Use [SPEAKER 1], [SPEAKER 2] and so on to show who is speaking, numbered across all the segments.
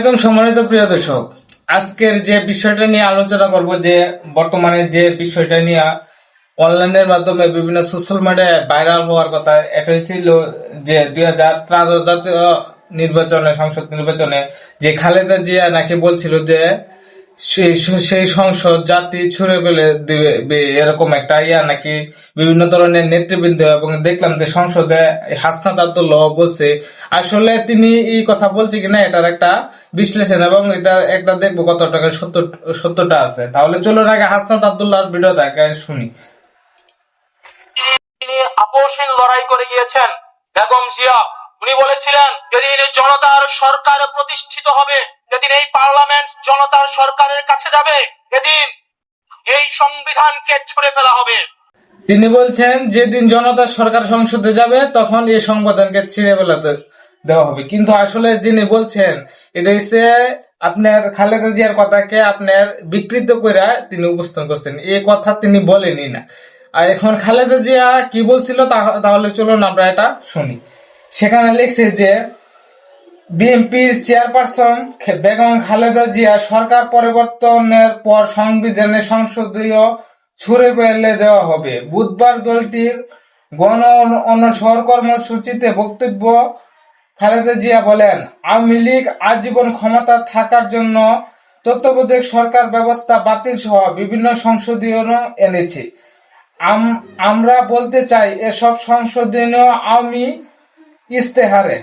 [SPEAKER 1] একদম সম্মানিত প্রিয় দর্শক, আজকের যে বিষয়টা নিয়ে আলোচনা করব, যে বর্তমানে যে বিষয়টা নিয়ে অনলাইনের মাধ্যমে বিভিন্ন সোশ্যাল মিডিয়ায় ভাইরাল হওয়ার কথা, এটা হয়েছিল যে 2013 জাতীয় নির্বাচনে, সংসদ নির্বাচনে যে খালেদা জিয়া নাকি বলছিল যে সেই সংসদ জাতি ছুড়ে ফেলে দিবে, এরকম একটা নাকি বিভিন্ন ধরনের নেতৃবৃন্দ, এবং দেখলাম যে সংসদে হাসনাত আব্দুল্লাহ বলছে। আসলে তিনি এই কথা বলছে কিনা এটার একটা বিশ্লেষণ এবং এটা একটা দেখবো কত টাকা সত্যটা আছে। তাহলে চলুন আগে হাসনাত আব্দুল্লাহর ভিডিও দেখে শুনি।
[SPEAKER 2] তিনি আপোষহীন লড়াই করে গিয়েছেন বেগম জিয়া। উনি বলেছিলেন যেদিন জনতার সরকার প্রতিষ্ঠিত হবে, যেদিন এই পার্লামেন্ট জনতার সরকারের কাছে যাবে, এদিন এই সংবিধানকে ছুঁড়ে ফেলা হবে।
[SPEAKER 1] তিনি বলছেন যেদিন জনতার সরকার সংসদে যাবে তখন এই সংবিধানকে ছিঁড়ে ফেলাতে দেওয়া হবে। কিন্তু আসলে যিনি বলছেন এটা হচ্ছে আপনার খালেদা জিয়ার কথাকে আপনার বিকৃত করে তিনি উপস্থাপন করছেন, এই কথা তিনি বলেনি না। আর এখন খালেদা জিয়া কি বলছিল তাহলে চলুন আমরা এটা শুনি। সেখানে লিখছে যে বিএনপির চেয়ারপারসন বেগম খালেদা জিয়া সরকার পরিবর্তনের পর সংবিধানে সংসদীয় ছুঁড়ে ফেলে দেওয়া হবে। বুধবার দলটির গণ অনশন কর্মসূচিতে বক্তব্য খালেদা জিয়া বলেন, আওয়ামী লীগ আজীবন ক্ষমতা থাকার জন্য তত্ত্বাবধায়ক সরকার ব্যবস্থা বাতিল সহ বিভিন্ন সংশোধনী এনেছে। আমরা বলতে চাই এসব সংশোধনীয় আওয়ামী ইস্তেহারে,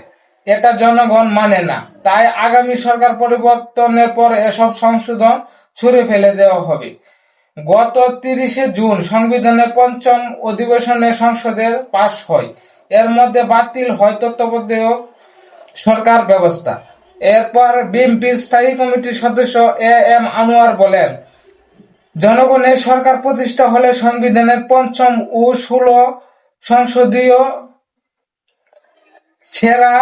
[SPEAKER 1] এটা জনগণ মানে না। তাই আগামী সরকার পরিবর্তনের পর এসব সংশোধন ছুঁড়ে ফেলে দেওয়া হবে। গত 30 জুন সংবিধানের পঞ্চম অধিবেশনে সংসদের পাশ হয়। এর মধ্যে বাতিল হয় তত্ত্বাবধায়ক সরকার ব্যবস্থা। এরপর বিএনপির স্থায়ী কমিটির সদস্য এ এম আনোয়ার বলেন, জনগণের সরকার প্রতিষ্ঠা হলে সংবিধানের পঞ্চম ও 16 সংসদীয় ছেঁড়া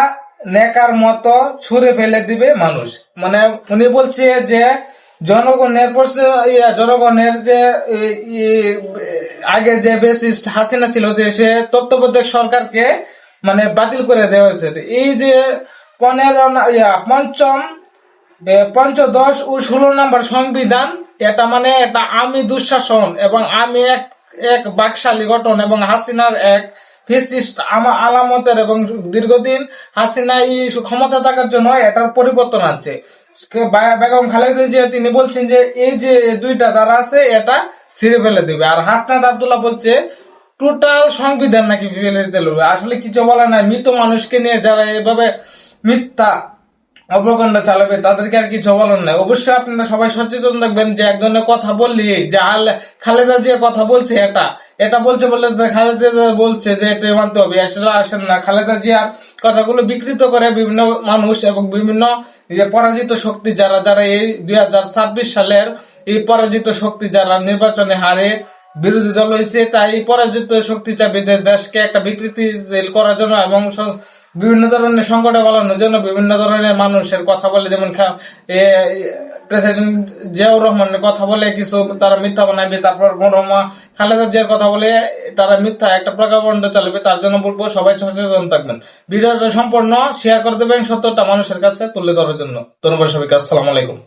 [SPEAKER 1] নেকার মতো ছুঁড়ে ফেলে দিবে মানুষ। মানে উনি বলছে যে জনগণের যে আগে যে বেসিস্ট হাসিনা ছিল, যে সে তত্ত্বাবধায়ক সরকারকে মানে বাতিল করে দেওয়া হয়েছে। এই যে পঞ্চদশ ও 16 নম্বর সংবিধান, এটা মানে এটা আমি দুঃশাসন এবং আমি এক বাকশালী গঠন এবং হাসিনার এক ফেসিস্ট আলামতের, এবং দীর্ঘদিন হাসিনা ক্ষমতা থাকার জন্য এটার পরিবর্তন আছে। বেগম খালেদা জিয়া তিনি বলছেন যে এই যে দুইটা ধারা আছে এটা ছিঁড়ে ফেলে দিবে। আর হাসনাত আব্দুল্লাহ বলছে টোটাল সংবিধান নাকি ফেলে দিতে হবে। আসলে কিছু বলা নাই, মৃত মানুষকে নিয়ে যারা এভাবে মিথ্যা অপকণ্ড চালাবে তাদেরকে আর কিছু বলার নাই। অবশ্যই আপনারা সবাই সচেতন থাকবেন যে একজনের কথা বললি যে খালেদা জিয়া কথা বলছে এটা বলছে বলে খালেদা জিয়া বলছে যে এটা মানতে হবে, আসলে আসেন না। খালেদা জিয়ার কথাগুলো বিকৃত করে বিভিন্ন মানুষ এবং বিভিন্ন যে পরাজিত শক্তি যারা এই 2026 সালের এই পরাজিত শক্তি যারা নির্বাচনে হারে বিরোধী দল হয়েছে, তাই পরাজিত শক্তি চাপে দেশকে একটা বিকৃতি করার জন্য এবং বিভিন্ন ধরনের সংকটে বলানোর জন্য বিভিন্ন ধরনের মানুষের কথা বলে, যেমন প্রেসিডেন্ট জিয়াউর রহমানের কথা বলে কিছু তারা মিথ্যা বানাবে, তারপর মরহুমা খালেদা জিয়ার কথা বলে তারা মিথ্যা একটা প্রজ্ঞাপন চালাবে। তার জন্য বলবো সবাই সচেতন থাকবেন, ভিডিওটা সম্পূর্ণ শেয়ার করে দেবেন সত্যটা মানুষের কাছে তুলে ধরার জন্য। ধন্যবাদ সবাইকে, আসসালামু আলাইকুম।